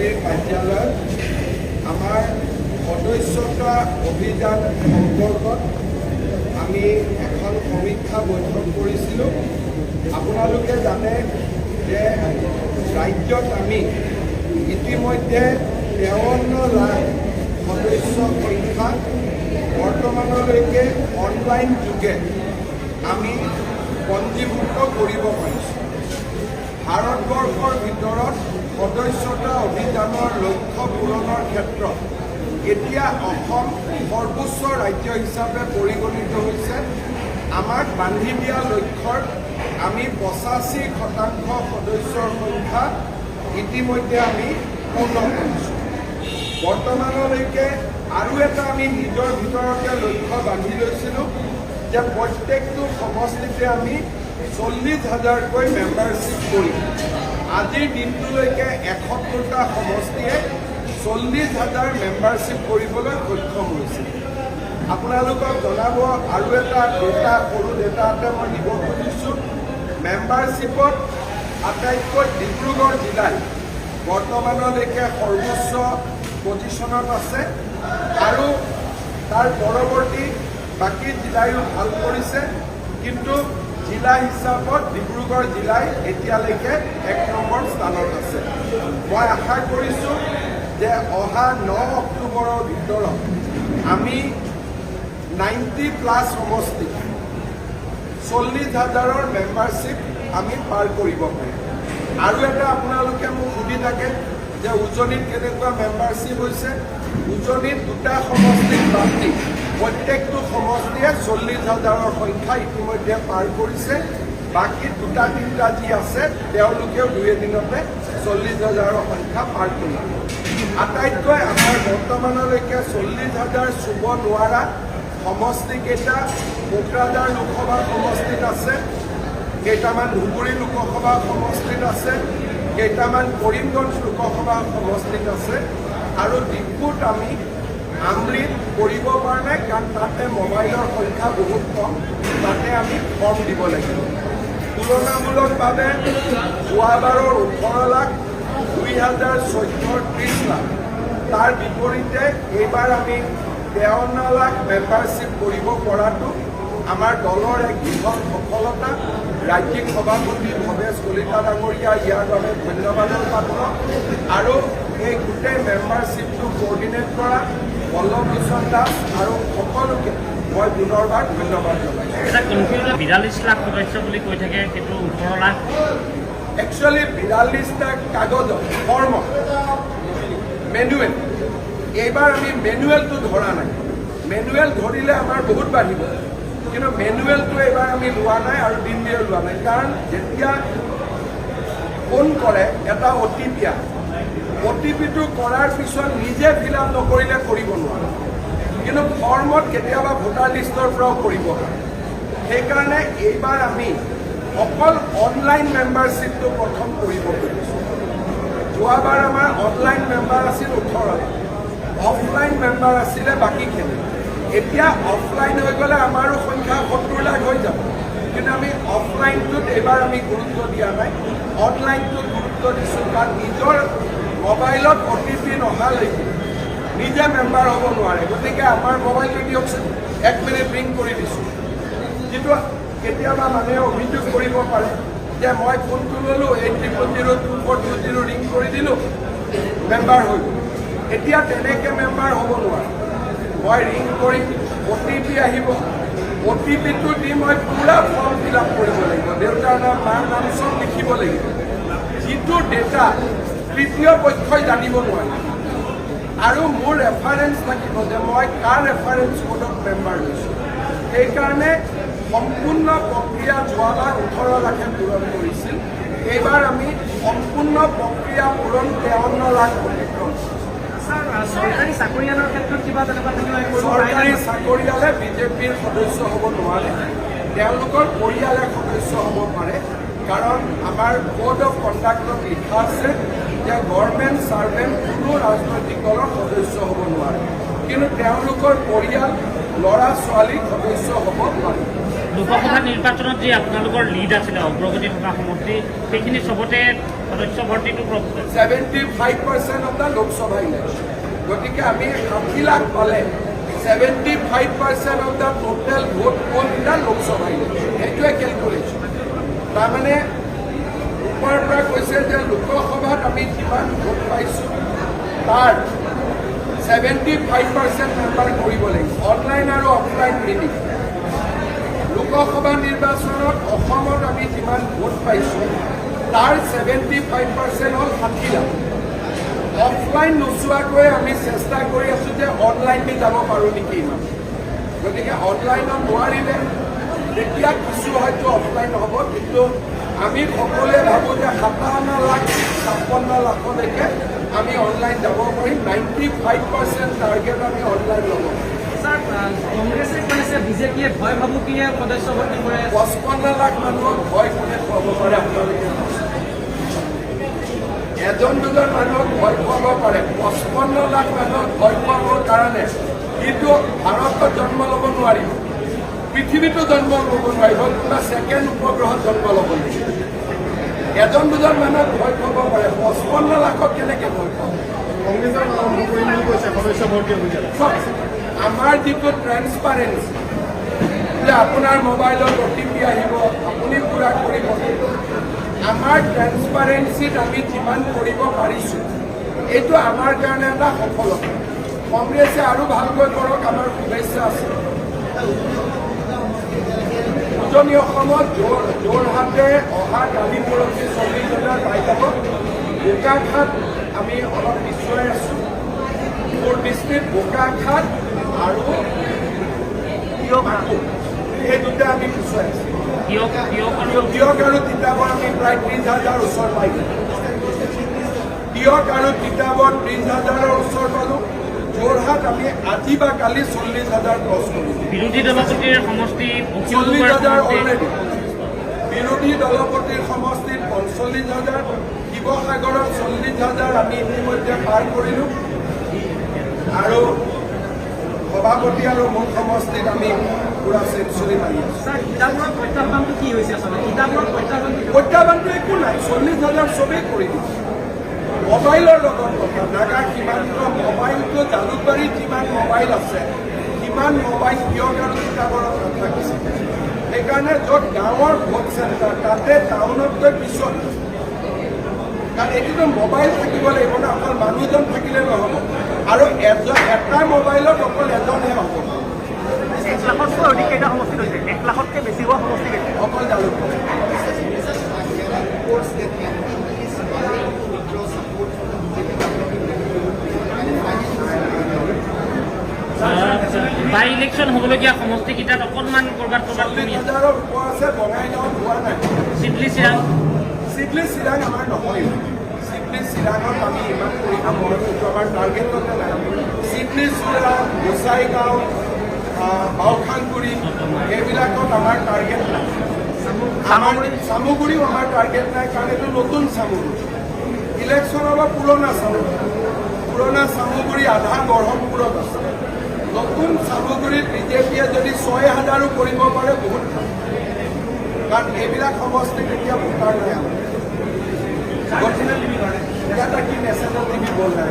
বিজেপিৰ কাৰ্যালয়ত আমাৰ সদস্যতা অভিযান সম্পৰ্কত আমি এখন সমীক্ষা বৈঠক কৰিছিলোঁ। আপোনালোকে জানে যে ৰাজ্যত আমি ইতিমধ্যে 53 লাখ সদস্য সংখ্যা বৰ্তমানলৈকে অনলাইন যোগে আমি পঞ্জীভুক্ত কৰিব পাৰিছোঁ। ভাৰতবৰ্ষৰ ভিতৰত সদস্যতা অভিযানৰ লক্ষ্য পূৰণৰ ক্ষেত্ৰত এতিয়া অসম সৰ্বোচ্চ ৰাজ্য হিচাপে পৰিগণিত হৈছে। আমাক বান্ধি দিয়া লক্ষ্যৰ আমি 85% সদস্যৰ সংখ্যা ইতিমধ্যে আমি পূৰ্ণ কৰিছোঁ। বৰ্তমানলৈকে আৰু এটা আমি নিজৰ ভিতৰতে লক্ষ্য বান্ধি লৈছিলোঁ যে প্ৰত্যেকটো সমষ্টিতে আমি 40,000কৈ মেম্বাৰশ্বিপ কৰিম। আজিৰ দিনটোলৈকে 71টা সমষ্টিয়ে 40,000 মেম্বাৰশ্বিপ কৰিবলৈ সক্ষম হৈছে। আপোনালোকক জনাব আৰু এটা সৰু ডেটা এটা মই দিব খুজিছোঁ। মেম্বাৰশ্বিপত আটাইতকৈ ডিব্ৰুগড় জিলাই বৰ্তমানলৈকে সৰ্বোচ্চ পজিশ্যনত আছে আৰু তাৰ পৰৱৰ্তী বাকী জিলায়ো ভাল কৰিছে, কিন্তু জিলা হিচাপত ডিব্ৰুগড় জিলাই এতিয়ালৈকে 1 নম্বৰ স্থানত আছে। মই আশা কৰিছোঁ যে অহা 9 অক্টোবৰৰ ভিতৰত আমি 90+ সমষ্টি 40,000ৰ মেম্বাৰশ্বিপ আমি পাৰ কৰিব পাৰিম। আৰু এটা আপোনালোকে মোক সুধি থাকে যে উজনিত কেনেকুৱা মেম্বাৰশ্বিপ হৈছে। উজনিত 2টা সমষ্টিত বাদ দি প্ৰত্যেকটো সমষ্টিয়ে 40,000ৰ সংখ্যা ইতিমধ্যে পাৰ কৰিছে। বাকী 2-3টা যি আছে তেওঁলোকেও 2 এদিনতে 40,000ৰ সংখ্যা পাৰ কৰিব। আটাইতকৈ আমাৰ বৰ্তমানলৈকে 40,000 চুব নোৱাৰা সমষ্টিকেইটা কোকৰাঝাৰ লোকসভা সমষ্টিত আছে, কেইটামান ধুবুৰী লোকসভা সমষ্টিত আছে, কেইটামান কৰিমগঞ্জ লোকসভা সমষ্টিত আছে আৰু ডিপুত আমি আমৰিত কৰিব পৰা নাই, কাৰণ তাতে মোবাইলৰ সংখ্যা বহুত কম, তাতে আমি ফৰ্ম দিব লাগিব। তুলনামূলকভাৱে যোৱাবাৰৰ 18 লাখ, 2014ৰ 30 লাখ, তাৰ বিপৰীতে এইবাৰ আমি 53 লাখ মেম্বাৰশ্বিপ কৰিব পৰাটো আমাৰ দলৰ এক বৃহৎ সফলতা। ৰাজ্যিক সভাপতি ভৱেশ কলিতা ডাঙৰীয়া ইয়াৰ বাবে ধন্যবাদৰ পাত্ৰ আৰু এই গোটেই মেম্বাৰশ্বিপটো কোঅৰ্ডিনেট কৰা পল্লৱ লোচন দাস আৰু সকলোকে মই পুনৰবাৰ ধন্যবাদ জনাইছোঁ। 42 লাখ সদস্য বুলি কৈ থাকে, সেইটো 18 লাখ। একচুৱেলি 42টা কাগজত ফৰ্ম মেনুৱেল। এইবাৰ আমি মেনুৱেলটো ধৰা নাই। মেনুৱেল ধৰিলে আমাৰ বহুত বাঢ়িব, কিন্তু মেনুৱেলটো এইবাৰ আমি লোৱা নাই আৰু দিন দিয়ে লোৱা নাই। কাৰণ যেতিয়া ফোন কৰে এটা OTP, OTPটো কৰাৰ পিছত নিজে ফিল আপ নকৰিলে কৰিব নোৱাৰে, কিন্তু ফৰ্মত কেতিয়াবা ভোটাৰ লিষ্টৰ পৰাও কৰিব পাৰে। সেইকাৰণে এইবাৰ আমি অকল অনলাইন মেম্বাৰশ্বিপটো প্ৰথম কৰিব খুজিছোঁ। যোৱাবাৰ আমাৰ অনলাইন মেম্বাৰ আছিল 18 লাখ, অফলাইন মেম্বাৰ আছিলে বাকীখিনি। এতিয়া অফলাইন হৈ গ'লে আমাৰো সংখ্যা 70 লাখ হৈ যাব, কিন্তু আমি অফলাইনটোত এইবাৰ আমি গুৰুত্ব দিয়া নাই, অনলাইনটোত গুৰুত্ব দিছোঁ। কাৰণ নিজৰ মোবাইলত OTP নহালৈকে নিজে মেম্বাৰ হ'ব নোৱাৰে। গতিকে আমাৰ মোবাইলটো দিয়কচোন, 1 মিনিট ৰিং কৰি দিছোঁ। যিটো কেতিয়াবা মানুহে অভিযোগ কৰিব পাৰে যে মই ফোনটো ল'লোঁ, 8002-420 ৰিং কৰি দিলোঁ, মেম্বাৰ হৈ গ'ল। এতিয়া তেনেকৈ মেম্বাৰ হ'ব নোৱাৰে। মই ৰিং কৰিম, OTP আহিব, OTPটো দি মই পুৰা ফৰ্ম ফিল আপ কৰিব লাগিব, দেউতাৰ নাম, মাৰ নাম চব লিখিব লাগিব। যিটো ডেটা তৃতীয় পক্ষই জানিব নোৱাৰে আৰু মোৰ ৰেফাৰেঞ্চ থাকিব যে মই কাৰ ৰেফাৰেঞ্চ কোডত মেম্বাৰ লৈছোঁ। সেইকাৰণে সম্পূৰ্ণ প্ৰক্ৰিয়া যোৱাবাৰ 18 লাখে পূৰণ কৰিছিল। এইবাৰ আমি সম্পূৰ্ণ প্ৰক্ৰিয়া পূৰণ 53 লাখ অতিক্ৰম। চৰকাৰী চাকৰিয়ালৰ ক্ষেত্ৰত কিবা তেনেকুৱা চৰকাৰী চাকৰিয়ালে বিজেপিৰ সদস্য হ'ব নোৱাৰে, তেওঁলোকৰ পৰিয়ালে সদস্য হ'ব পাৰে। কাৰণ আমাৰ কোড অফ কণ্ডাক্টত লিখা আছে যে গভৰ্ণমেণ্ট ছাৰ্ভেণ্ট কোনো ৰাজনৈতিক দলৰ সদস্য হ'ব নোৱাৰে, কিন্তু তেওঁলোকৰ পৰিয়াল ল'ৰা ছোৱালী সদস্য হ'ব পাৰে। লোকসভা নিৰ্বাচনত যি আপোনালোকৰ লিড আছিলে অগ্ৰগতি থকা সমষ্টি সেইখিনি চবতে সদস্য ভৰ্তিটো 75% অফ দ্য লোকসভা ইলেকশ্যন গতিকে আমি 60 লাখ পালে 75% of the total vote pole in the Lok Sabha election সেইটোৱে কেলকুলেশ্যন তাৰমানে ওপৰৰ পৰা কৈছে যে লোকসভাত আমি কিমান ভোট পাইছোঁ তাৰ 75% মেম্বাৰ কৰিব লাগিব অনলাইন আৰু অফলাইন মিলি লোকসভা নিৰ্বাচনত অসমত আমি যিমান ভোট পাইছোঁ তাৰ 75% হ'ল 60 লাখ অফলাইন নোচোৱাকৈ আমি চেষ্টা কৰি আছোঁ যে অনলাইন দি যাব পাৰোঁ নেকি ইমান গতিকে অনলাইনত নোৱাৰিলে তেতিয়া কিছু হয়তো অফলাইন হ'ব কিন্তু আমি সকলোৱে ভাবোঁ যে 57 লাখ 56 লাখলৈকে আমি অনলাইন যাব পাৰিম 95% টাৰ্গেট আমি অনলাইন ল'ব স্যাৰ কংগ্ৰেসে কৈছে বিজেপিয়ে ভয় ভাবুকিয়ে সদস্য ভৰ্তি কৰে 55 লাখ মানুহক ভয় কোনে খুৱাব পাৰে আপোনালোকে এজন দুজন মানুহক ভয় খুৱাব পাৰে 55 লাখ মানুহক ভয় খুৱাবৰ কাৰণে কিন্তু ভাৰতত জন্ম ল'ব নোৱাৰিব পৃথিৱীতো জন্ম ল'ব নোৱাৰিব কিবা ছেকেণ্ড উপগ্ৰহত জন্ম ল'ব লাগিব এজন দুজন মানুহক ভয় খুৱাব পাৰে 55 লাখক কেনেকৈ ভয় খুৱাব কংগ্ৰেছৰ আৰম্ভ কৰিম বুলি কৈছে সদস্য ভৰ্তি অভিযান আমাৰ যিটো ট্ৰেন্সপাৰেঞ্চি যে আপোনাৰ মোবাইলত OTP আহিব আপুনি পূৰা কৰিব আমাৰ ট্ৰেন্সপাৰেঞ্চিত আমি যিমান কৰিব পাৰিছোঁ এইটো আমাৰ কাৰণে এটা সফলতা কংগ্ৰেছে আৰু ভালকৈ কৰক আমাৰ শুভেচ্ছা আছে উজনি অসমত যোৰহাটে অহা কালি পৰহি 40,000 পাই যাব বোকাখাত আমি অলপ পিছুৱাই আছোঁ মোৰ দৃষ্টিত বোকাখাত আৰু এই দুটা আমি পিছুৱাই আছোঁ তিয়ক আৰু তিতাবৰ আমি প্ৰায় 30,000 ওচৰ পাইছোঁ তিয়ক আৰু তিতাবৰ 30,000 ওচৰ পালোঁ যোৰহাট আমি আজি বা কালি 40,000 ক্ৰছ কৰিছোঁ বিৰোধী দলপতিৰ সমষ্টি 40,000 অলৰেডি বিৰোধী দলপতিৰ সমষ্টিত 45,000 শিৱসাগৰত 40,000 আমি ইতিমধ্যে পাৰ কৰিলোঁ আৰু সভাপতি আৰু মুঠ সমষ্টিত আমি পুৰা চেঞ্চুৰী মাৰি আছোঁ স্যাৰ কিতাপৰ প্ৰত্যাহ্বানটো কি হৈছে আচলতে কিতাপৰ প্ৰত্যাহ্বানটো একো নাই 40,000 চবেই কৰি দিছে মোবাইলৰ লগত কথা নাগা সীমান্ত মোবাইলটো জালুকবাৰীত যিমান মোবাইল আছে সিমান মোবাইল কিয়ক আৰু তিতাবৰত নাথাকিছে সেইকাৰণে য'ত গাঁৱৰ ভোট চেণ্টাৰ তাতে টাউনতকৈ পিছত কাৰণ এইটোতো মোবাইল থাকিব লাগিব ন অকল মানুহজন থাকিলে নহ'ব আৰু এটা মোবাইলত অকল এজনহে হ'ব 1 লাখতকৈ অধিক কেইটা সমষ্টি হৈছে 1 লাখতকৈ বেছি হোৱা সমষ্টি অকল জালুকবাৰী বাই ইলেকশ্যন হ'বলগীয়া সমষ্টিকেইটাত অকণমান ক'ৰবাত 40,000 ওপৰ আছে বঙাইগাঁৱত হোৱা নাই চিডলি চিৰাং আমাৰ নহয় চিডলি চিৰাঙত আমি ইমান কৰিব নোৱাৰোঁ এইটো আমাৰ টাৰ্গেটতে নাই চিডলি চিৰাং গোসাইগাঁও বাওখানগুৰি এইবিলাকত আমাৰ টাৰ্গেট নাই চামুগুৰিও আমাৰ টাৰ্গেট নাই কাৰণ এইটো নতুন চামুগুৰি ইলেকশ্যনৰ বা পুৰণা চামুগুৰি আধা বৰহমপুৰত আছে নতুন চামুগুৰিত বিজেপিয়ে যদি 6,000ও কৰিব পাৰে বহুত ভাল কাৰণ এইবিলাক সমষ্টিত এতিয়া ভোটাৰ নাই ইয়াত কি নেশ্যনেল টিভি বল নাই